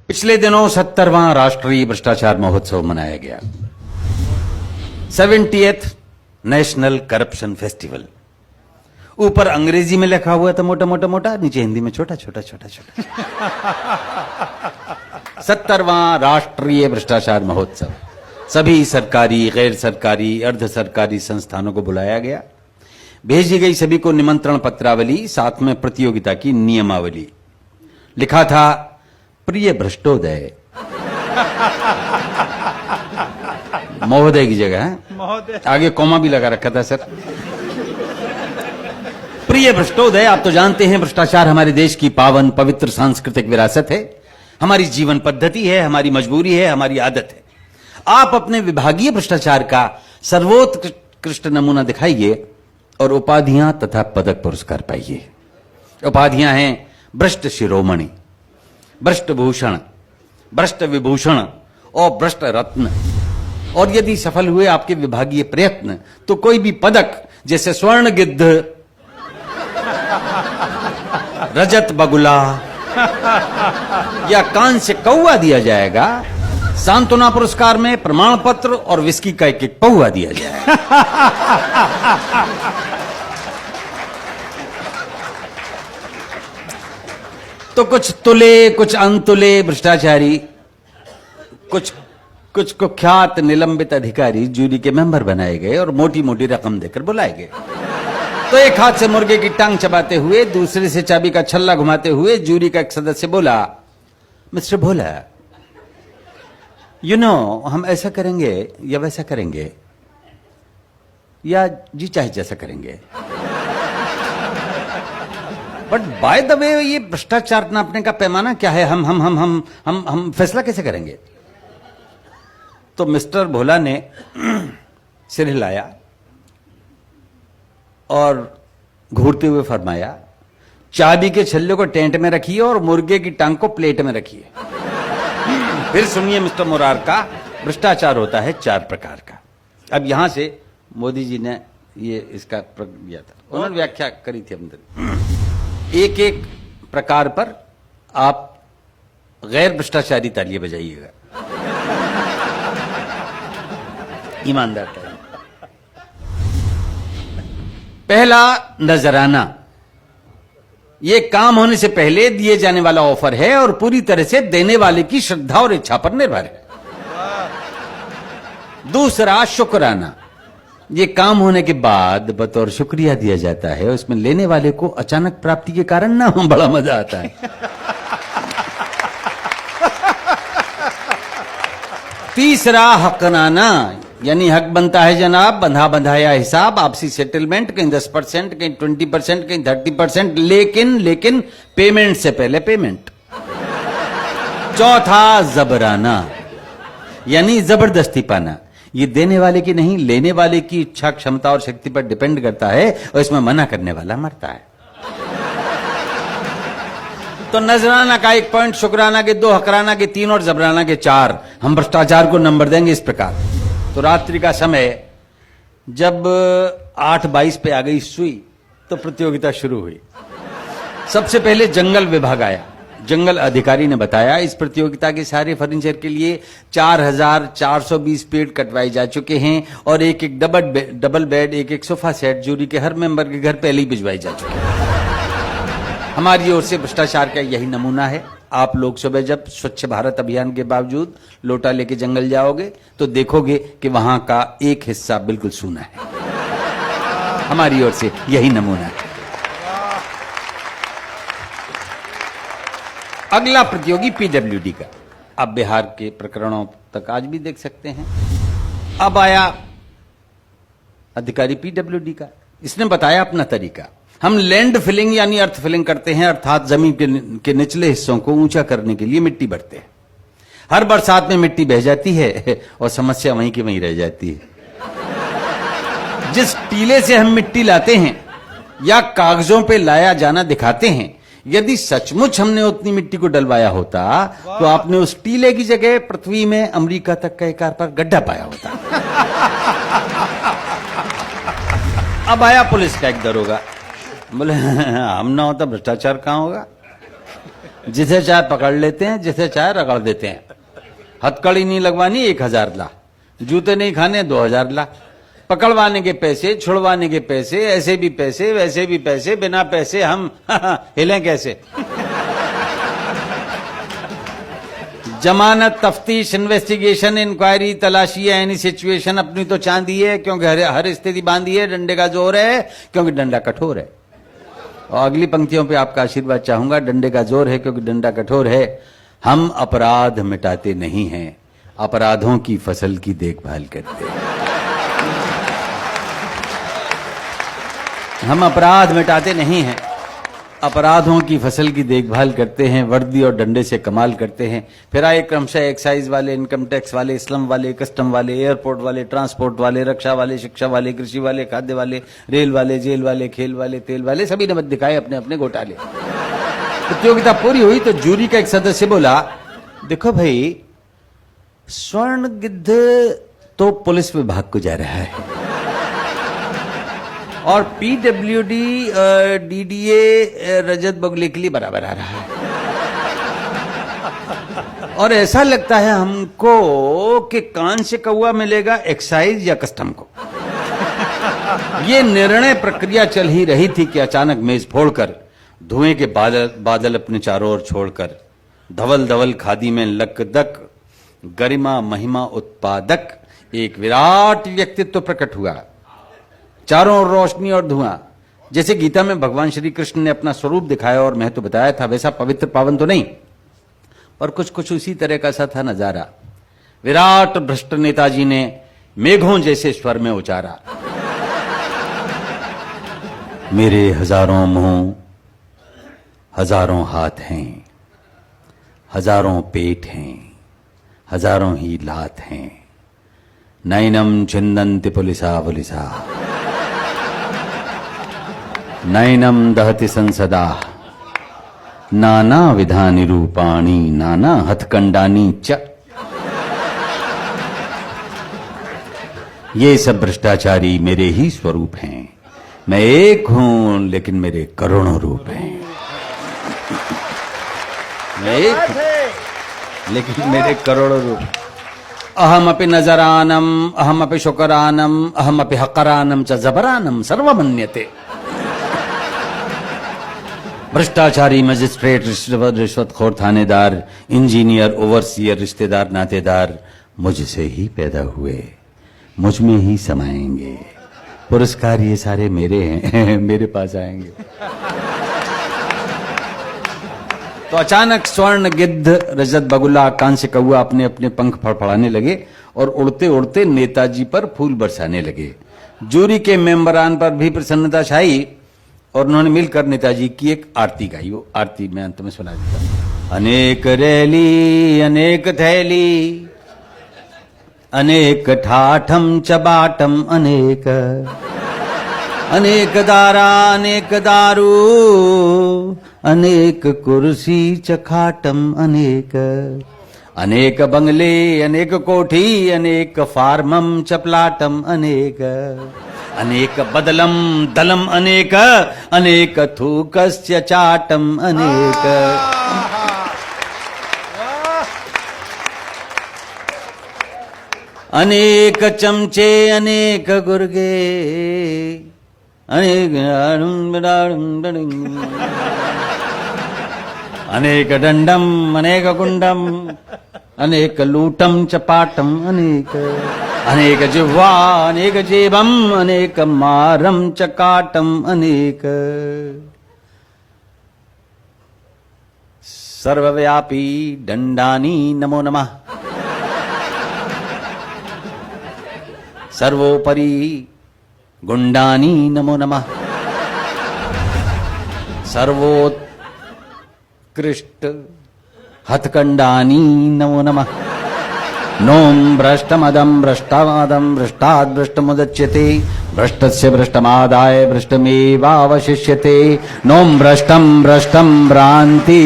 पिछले दिनों 70वां राष्ट्रीय भ्रष्टाचार महोत्सव मनाया गया। 70th national corruption festival. ऊपर अंग्रेजी में लिखा हुआ था मोटा मोटा मोटा, नीचे हिंदी में छोटा छोटा छोटा छोटा। 70वां राष्ट्रीय भ्रष्टाचार महोत्सव। सभी सरकारी, गैर सरकारी, अर्ध सरकारी संस्थानों को बुलाया गया। भेजी गई सभी को निमंत्रण पत्रावली, साथ में प्रतियोगिता की नियमावली। लिखा था प्रिय भ्रष्टोदय। महोदय की जगह है, महोदय आगे कॉमा भी लगा रखा था सर। प्रिय भ्रष्टोदय, आप तो जानते हैं भ्रष्टाचार हमारे देश की पावन पवित्र सांस्कृतिक विरासत है, हमारी जीवन पद्धति है, हमारी मजबूरी है, हमारी आदत है। आप अपने विभागीय भ्रष्टाचार का सर्वोत्कृष्ट नमूना दिखाइए और उपाधियां तथा पदक पुरस्कार पाइए। उपाधियां हैं भ्रष्ट शिरोमणि, भ्रष्ट भूषण, भ्रष्ट विभूषण और भ्रष्ट रत्न। और यदि सफल हुए आपके विभागीय प्रयत्न तो कोई भी पदक जैसे स्वर्ण गिद्ध, रजत बगुला या कांस्य कौवा दिया जाएगा। सांत्वना पुरस्कार में प्रमाण पत्र और विस्की का एक पौवा दिया जाएगा। तो कुछ तुले, कुछ अनतुले भ्रष्टाचारी, कुछ कुख्यात निलंबित अधिकारी जूरी के मेंबर बनाए गए और मोटी मोटी रकम देकर बुलाए गए। तो एक हाथ से मुर्गे की टांग चबाते हुए, दूसरे से चाबी का छल्ला घुमाते हुए जूरी का एक सदस्य बोला, मिस्टर भोला, हम ऐसा करेंगे या वैसा करेंगे या जी चाहे जैसा करेंगे, बट बाय द वे ये भ्रष्टाचार नापने का पैमाना क्या है? हम फैसला कैसे करेंगे? तो मिस्टर भोला ने सिर हिलाया और घूरते हुए फरमाया, चाबी के छल्ले को टेंट में रखिए और मुर्गे की टांग को प्लेट में रखिए। फिर सुनिए मिस्टर मुरारका, भ्रष्टाचार होता है 4 प्रकार का। अब यहां से मोदी जी ने ये इसका दिया था, उन्होंने व्याख्या करी थी अंदर। एक एक प्रकार पर आप गैर भ्रष्टाचारी तालियां बजाइएगा, ईमानदार तालियां। पहला, नजराना। ये काम होने से पहले दिए जाने वाला ऑफर है और पूरी तरह से देने वाले की श्रद्धा और इच्छा पर निर्भर है। दूसरा, शुक्राना। ये काम होने के बाद बतौर शुक्रिया दिया जाता है, उसमें लेने वाले को अचानक प्राप्ति के कारण ना बड़ा मजा आता है। तीसरा, हकनाना, यानी हक बनता है जनाब, बंधा बंधाया हिसाब, आपसी सेटलमेंट, कहीं 10%, कहीं 20%, कहीं 30%, लेकिन पेमेंट से पहले पेमेंट। चौथा, जबराना, यानी जबरदस्ती पाना। ये देने वाले की नहीं, लेने वाले की इच्छा, क्षमता और शक्ति पर डिपेंड करता है और इसमें मना करने वाला मरता है। तो नजराना का 1 पॉइंट, शुक्राना के 2, हकराना के 3 और जबराना के 4। हम भ्रष्टाचार को नंबर देंगे इस प्रकार। तो रात्रि का समय जब 8:22 पे आ गई सुई तो प्रतियोगिता शुरू हुई। सबसे पहले जंगल विभाग आया। जंगल अधिकारी ने बताया, इस प्रतियोगिता के सारे फर्नीचर के लिए 4420 पेड़ कटवाए जा चुके हैं और एक एक डबल बेड, एक एक सोफा सेट जूरी के हर मेंबर के घर पहले ही भिजवाई जा चुके हैं। हमारी ओर से भ्रष्टाचार का यही नमूना है। आप लोग सुबह जब स्वच्छ भारत अभियान के बावजूद लोटा लेके जंगल जाओगे तो देखोगे कि वहां का एक हिस्सा बिल्कुल सूना है। हमारी ओर से यही नमूना है। अगला प्रतियोगी पीडब्ल्यूडी का। आप बिहार के प्रकरणों तक आज भी देख सकते हैं। अब आया अधिकारी पीडब्ल्यूडी का। इसने बताया अपना तरीका। हम लैंड फिलिंग यानी अर्थ फिलिंग करते हैं, अर्थात जमीन के निचले हिस्सों को ऊंचा करने के लिए मिट्टी भरते हैं। हर बरसात में मिट्टी बह जाती है और समस्या वहीं की वहीं रह जाती है। जिस टीले से हम मिट्टी लाते हैं या कागजों पे लाया जाना दिखाते हैं, यदि सचमुच हमने उतनी मिट्टी को डलवाया होता तो आपने उस टीले की जगह पृथ्वी में अमेरिका तक का एक आर पार गड्ढा पाया होता। अब आया पुलिस का एक दरोगा। बोले हम ना होता भ्रष्टाचार कहां होगा। जिसे चाहे पकड़ लेते हैं, जिसे चाहे रगड़ देते हैं। हथकड़ी नहीं लगवानी 1000 ला, जूते नहीं खाने 2000 ला, पकड़वाने के पैसे, छुड़वाने के पैसे, ऐसे भी पैसे वैसे भी पैसे, बिना पैसे हम हिलें कैसे। जमानत, तफ्तीश, इन्वेस्टिगेशन, इंक्वायरी, तलाशी है, एनी सिचुएशन अपनी तो चांदी है क्योंकि हर स्थिति बांधी है, डंडे का जोर है क्योंकि डंडा कठोर है। और अगली पंक्तियों पे आपका आशीर्वाद चाहूंगा। डंडे का जोर है क्योंकि डंडा कठोर है। हम अपराध मिटाते नहीं हैं, अपराधों की फसल की देखभाल करते हैं। हम अपराध मिटाते नहीं हैं, अपराधों की फसल की देखभाल करते हैं। वर्दी और डंडे से कमाल करते हैं। फिर आए क्रमशः एक्साइज वाले, इनकम टैक्स वाले, स्लम वाले, कस्टम वाले, एयरपोर्ट वाले, ट्रांसपोर्ट वाले, रक्षा वाले, शिक्षा वाले, कृषि वाले, खाद्य वाले, रेल वाले, जेल वाले, खेल वाले, तेल वाले, सभी ने मत दिखाए अपने अपने घोटाले। प्रतियोगिता पूरी हुई तो जूरी का एक सदस्य बोला, देखो भाई, स्वर्ण गिद्ध तो पुलिस विभाग को जा रहा है और पीडब्ल्यूडी डीडीए रजत बगुले के लिए बराबर आ रहा है। और ऐसा लगता है हमको कि कान से कौवा मिलेगा एक्साइज या कस्टम को। ये निर्णय प्रक्रिया चल ही रही थी कि अचानक मेज फोड़कर, धुएं के बादल अपने चारों ओर छोड़कर, धवल धवल खादी में लकदक, गरिमा महिमा उत्पादक एक विराट व्यक्तित्व प्रकट हुआ। चारों ओर रोशनी और धुआं। जैसे गीता में भगवान श्री कृष्ण ने अपना स्वरूप दिखाया और महत्व बताया था, वैसा पवित्र पावन तो नहीं, पर कुछ कुछ उसी तरह का सा था नजारा। विराट भ्रष्ट नेताजी ने मेघों जैसे स्वर में उचारा, मेरे हजारों मुंह, हजारों हाथ हैं, हजारों पेट हैं, हजारों ही लात हैं, नैनम छिन्दन्ति पुलिसा पुलिसा, नैनम दहति संसदा, नाना विधानि रूपाणि, नाना हथकंडानी च। ये सब भ्रष्टाचारी मेरे ही स्वरूप हैं। मैं एक हूं लेकिन मेरे करोड़ों रूप हैं। मैं एक हूं लेकिन मेरे करोड़ों रूप। अहमपि नजरानम, अहमपि शुकरानम, अहमपि हकरानम च जबरानम सर्वमन्यते। भ्रष्टाचारी, मजिस्ट्रेट, रिश्वतखोर, थानेदार, इंजीनियर, ओवरसियर, रिश्तेदार, नातेदार मुझसे ही पैदा हुए, मुझ में ही समाएंगे। पुरस्कार ये सारे मेरे हैं, मेरे पास आएंगे। तो अचानक स्वर्ण गिद्ध, रजत बगुला, कांस्य कौवा अपने अपने पंख फड़फड़ाने लगे और उड़ते उड़ते नेताजी पर फूल बरसाने लगे। जूरी के मेंबरान पर भी प्रसन्नता छाई और उन्होंने मिलकर नेताजी की एक आरती गाई। वो आरती मैं अंत में सुना देता हूं। अनेक रैली, अनेक थैली, अनेक ठाठम चबाटम, अनेक अनेक दारा, अनेक दारू, अनेक कुर्सी चखाटम, अनेक अनेक बंगले, अनेक कोठी, अनेक फार्मम चपलाटम, अनेक अनेक बदलम दलम, अनेक अनेक थूकस्य चाटम, अनेक अनेक चमचे, अनेक गुर्गे, अनेक अनेक दंडम, अनेक कुंडम, अनेक लूटम चपाटम, अनेक अनेक जिह्वा, अनेक जेबम, अनेक मारम चकाटम, अनेक सर्वव्यापी दंडानी नमो नमः, सर्वोपरि गुंडानी नमो नमः, सर्वोत्कृष्ट हथकंडानी नमो नमः। नोम भ्रष्टमदम भ्रष्टादम भ्रष्टाद् भ्रष्टमुदच्यते, भ्रष्टस्य भ्रष्टमादाय भ्रष्टमेवावशिष्यते। नोम भ्रष्टम भ्रष्टम भ्रांति